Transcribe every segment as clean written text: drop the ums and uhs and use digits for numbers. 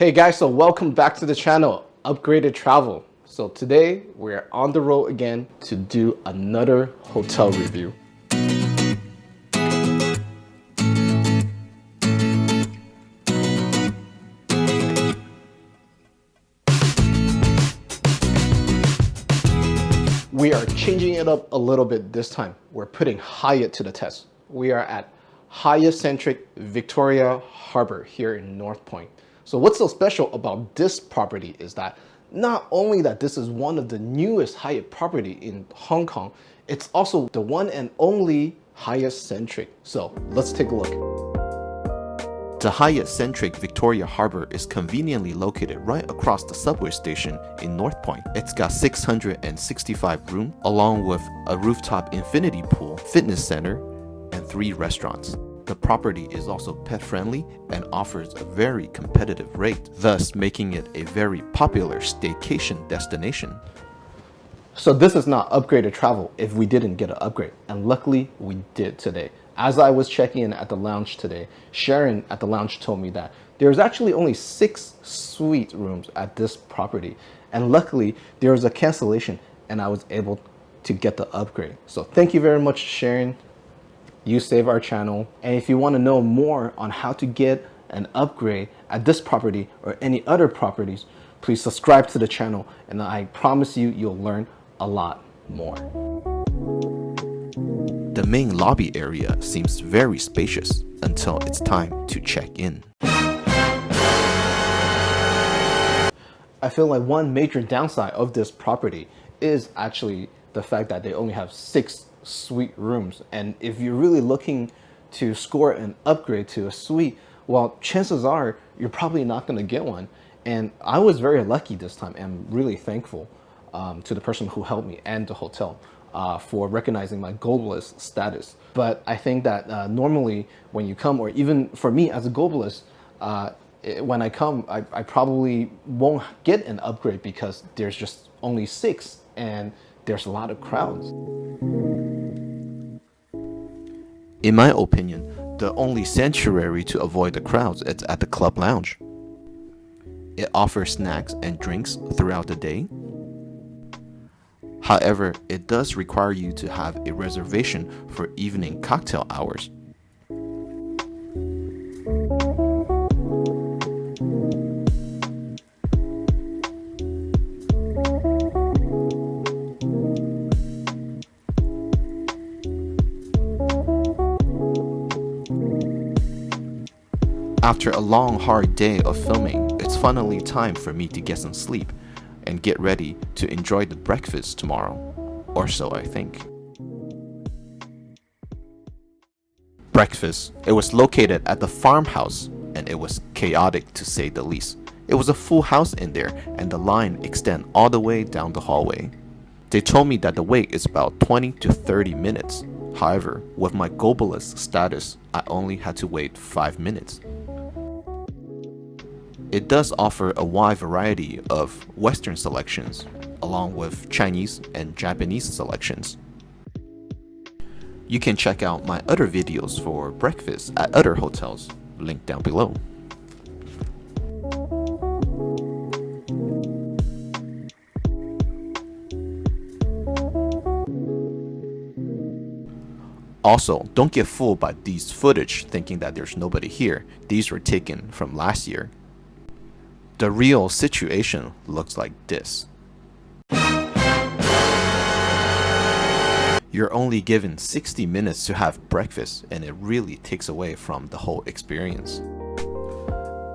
Hey guys, so welcome back to the channel, Upgraded Travel. So today we're on the road again to do another hotel review. We are changing it up a little bit this time. We're putting Hyatt to the test. We are at Hyatt Centric Victoria Harbour here in North Point. So what's so special about this property is that not only that this is one of the newest Hyatt property in Hong Kong, it's also the one and only Hyatt Centric. So let's take a look. The Hyatt Centric Victoria Harbour is conveniently located right across the subway station in North Point. It's got 665 rooms, along with a rooftop infinity pool, fitness center, and 3 restaurants. The property is also pet-friendly and offers a very competitive rate, thus making it a very popular staycation destination. So this is not upgraded travel if we didn't get an upgrade, and luckily we did today. As I was checking in at the lounge today, Sharon at the lounge told me that there's actually only 6 suite rooms at this property, and luckily there was a cancellation and I was able to get the upgrade. So thank you very much, Sharon. You save our channel. And if you want to know more on how to get an upgrade at this property or any other properties, please subscribe to the channel and I promise you, you'll learn a lot more. The main lobby area seems very spacious until it's time to check in. I feel like one major downside of this property is actually the fact that they only have 6 suite rooms, and if you're really looking to score an upgrade to a suite, well, chances are you're probably not going to get one. And I was very lucky this time and really thankful to the person who helped me and the hotel for recognizing my Globlist status. But I think that normally when you come, or even for me as a Globlist, when I come, I probably won't get an upgrade because there's just only 6 and there's a lot of crowds. In my opinion, the only sanctuary to avoid the crowds is at the club lounge. It offers snacks and drinks throughout the day. However, it does require you to have a reservation for evening cocktail hours. After a long, hard day of filming, it's finally time for me to get some sleep and get ready to enjoy the breakfast tomorrow, or so I think. Breakfast. It was located at the farmhouse and it was chaotic to say the least. It was a full house in there and the line extended all the way down the hallway. They told me that the wait is about 20 to 30 minutes. However, with my Globalist status, I only had to wait 5 minutes. It does offer a wide variety of Western selections, along with Chinese and Japanese selections. You can check out my other videos for breakfast at other hotels, linked down below. Also, don't get fooled by these footage thinking that there's nobody here. These were taken from last year. The real situation looks like this. You're only given 60 minutes to have breakfast and it really takes away from the whole experience.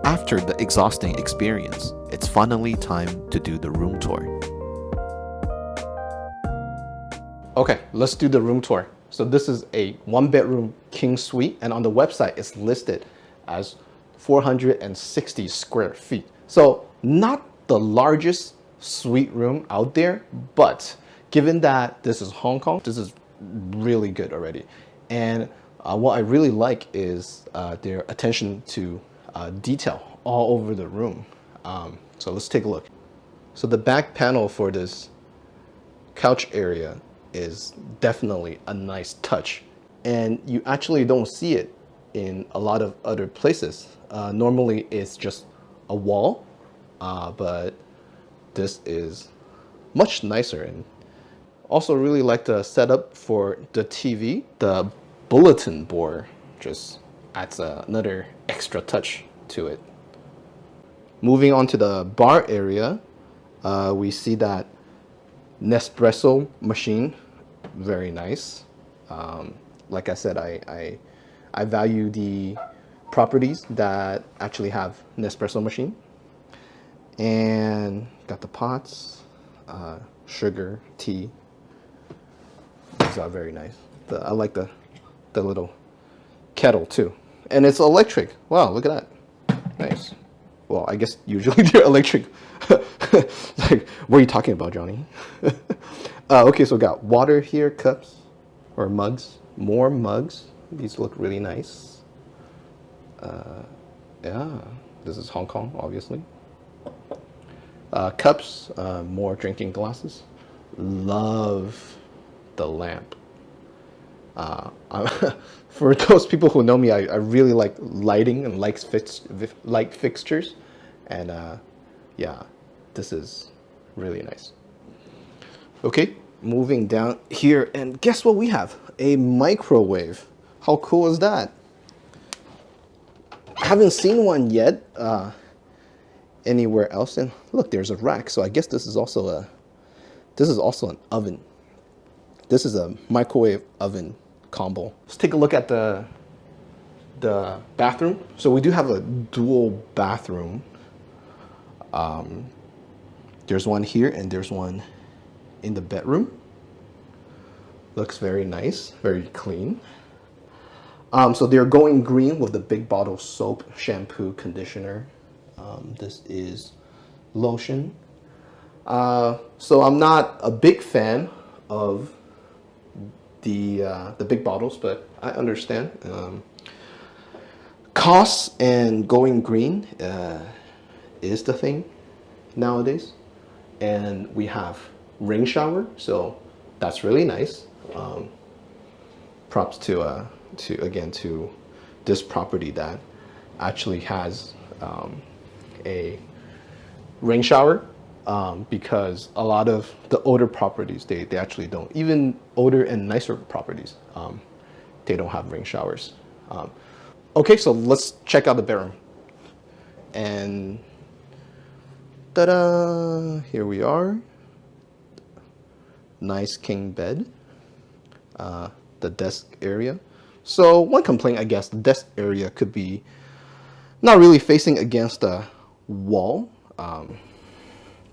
After the exhausting experience, it's finally time to do the room tour. Okay, let's do the room tour. So this is a 1-bedroom king suite, and on the website it's listed as 460 square feet. So not the largest suite room out there, but given that this is Hong Kong, this is really good already. And what I really like is their attention to detail all over the room. So let's take a look. So the back panel for this couch area is definitely a nice touch, and you actually don't see it in a lot of other places. Normally it's just a wall, but this is much nicer. And also really like the setup for the TV. The bulletin board just adds another extra touch to it. Moving on to the bar area, we see that Nespresso machine, very nice. Like I said, I value the properties that actually have Nespresso machine. And got the pots, sugar, tea. These are very nice. I like the little kettle too. And it's electric. Wow, look at that. Nice. Well, I guess usually they're electric. Like, what are you talking about, Johnny? Okay, so we got water here, cups or mugs. More mugs. These look really nice. Yeah, this is Hong Kong, obviously. Cups, more drinking glasses. Love the lamp. For those people who know me, I really like lighting and light fixtures. And yeah, this is really nice. Okay, moving down here, and guess what we have? A microwave. How cool is that? I haven't seen one yet anywhere else. And look, there's a rack. So I guess this is also an oven. This is a microwave oven combo. Let's take a look at the bathroom. So we do have a dual bathroom. There's one here and there's one in the bedroom. Looks very nice, very clean. So they're going green with the big bottle soap, shampoo, conditioner. This is lotion. So I'm not a big fan of the big bottles, but I understand. Costs and going green is the thing nowadays. And we have rain shower, so that's really nice. Props to this property that actually has a rain shower, because a lot of the older properties, they actually don't. Even older and nicer properties, they don't have rain showers. Okay, so let's check out the bedroom. And ta-da! Here we are. Nice king bed. The desk area. So one complaint, I guess, the desk area could be not really facing against the wall.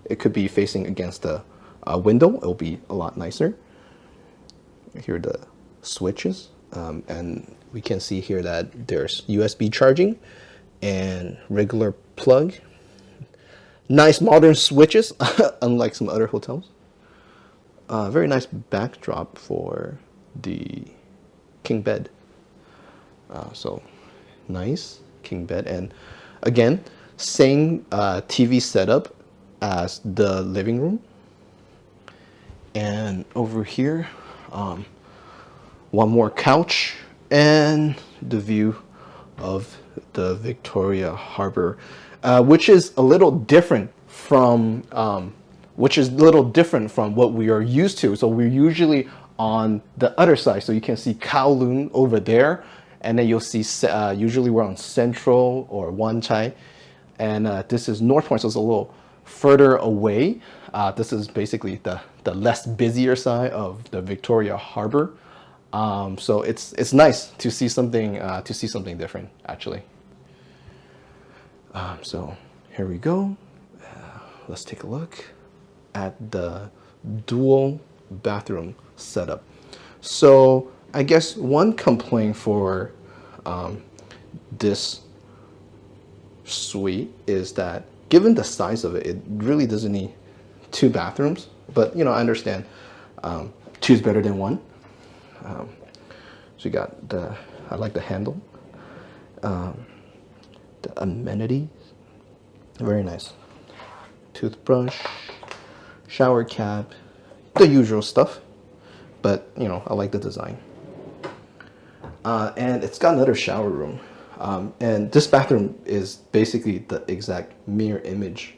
It could be facing against a window. It'll be a lot nicer. Here are the switches. And we can see here that there's USB charging and regular plug. Nice modern switches, unlike some other hotels. Very nice backdrop for the king bed. So nice king bed. And again, same TV setup as the living room. And over here, one more couch and the view of the Victoria Harbour, which is a little different from what we are used to. So we're usually on the other side. So you can see Kowloon over there, and then you'll see usually we're on Central or Wan Chai, and this is North Point, so it's a little further away. This is basically the less busier side of the Victoria Harbour. So it's nice to see something different, actually. So here we go. Let's take a look at the dual bathroom setup. So I guess one complaint for this suite is that given the size of it, it really doesn't need two bathrooms. But I understand two is better than one. So you got I like the handle, the amenities, very nice. Toothbrush, shower cap, the usual stuff, but I like the design. And it's got another shower room. And this bathroom is basically the exact mirror image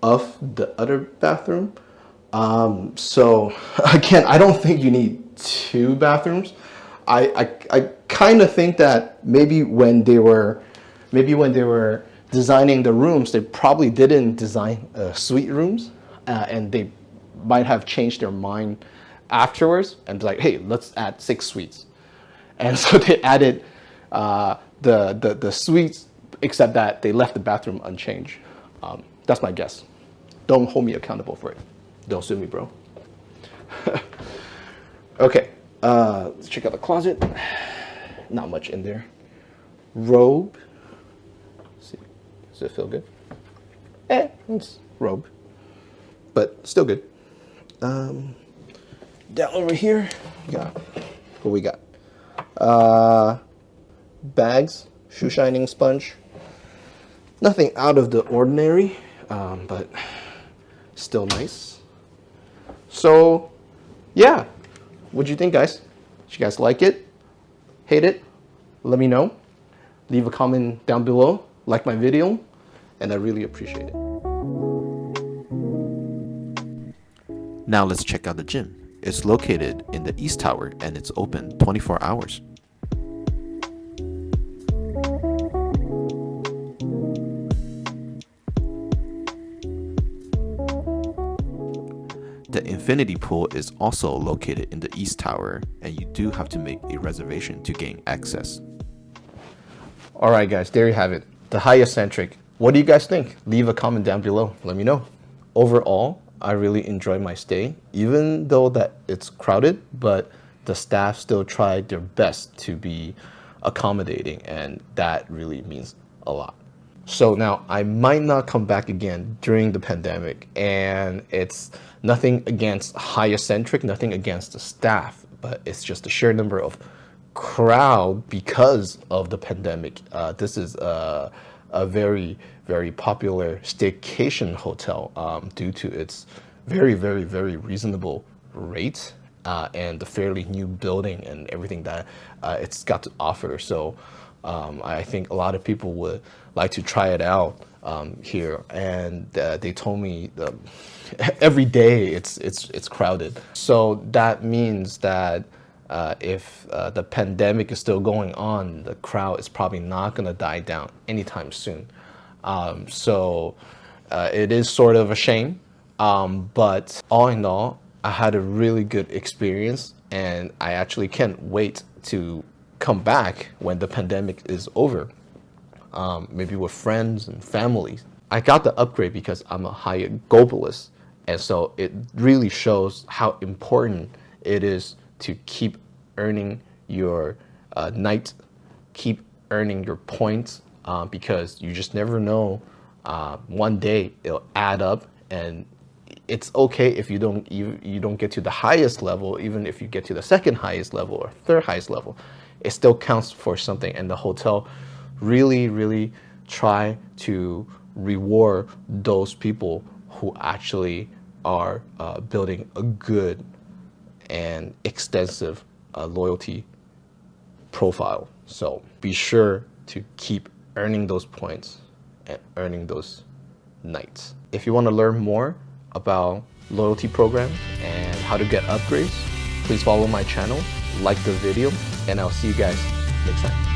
of the other bathroom. So again, I don't think you need 2 bathrooms. I kind of think that maybe when they were designing the rooms, they probably didn't design suite rooms, and they might have changed their mind afterwards and be like, hey, let's add 6 suites. And so they added the suites, except that they left the bathroom unchanged. That's my guess. Don't hold me accountable for it. Don't sue me, bro. Okay, let's check out the closet. Not much in there. Robe. Let's see, does it feel good? It's robe, but still good. Down over here, we got what we got. Bags, shoe shining sponge. Nothing out of the ordinary, but still nice. So, yeah, what'd you think, guys? Did you guys like it? Hate it? Let me know. Leave a comment down below, like my video, and I really appreciate it. Now let's check out the gym. It's located in the East Tower and it's open 24 hours. The infinity pool is also located in the East Tower, and you do have to make a reservation to gain access. All right, guys, there you have it. The Hyatt Centric. What do you guys think? Leave a comment down below. Let me know. Overall, I really enjoyed my stay, even though that it's crowded, but the staff still tried their best to be accommodating, and that really means a lot. So now I might not come back again during the pandemic, and it's nothing against Hyatt Centric, nothing against the staff, but it's just the sheer number of crowd because of the pandemic. This is a very, very popular staycation hotel due to its very, very, very reasonable rate and the fairly new building and everything that it's got to offer. So I think a lot of people would like to try it out here, and they told me every day it's crowded. So that means that if the pandemic is still going on, the crowd is probably not going to die down anytime soon. So it is sort of a shame, but all in all, I had a really good experience, and I actually can't wait to come back when the pandemic is over, maybe with friends and family. I got the upgrade because I'm a Hyatt Globalist, and so it really shows how important it is to keep earning your night, keep earning your points, because you just never know. One day it'll add up, and it's okay if you don't get to the highest level. Even if you get to the second highest level or third highest level, it still counts for something. And the hotel really try to reward those people who actually are building a good and extensive loyalty profile. So be sure to keep earning those points and earning those nights. If you want to learn more about loyalty programs and how to get upgrades, please follow my channel, like the video, and I'll see you guys next time.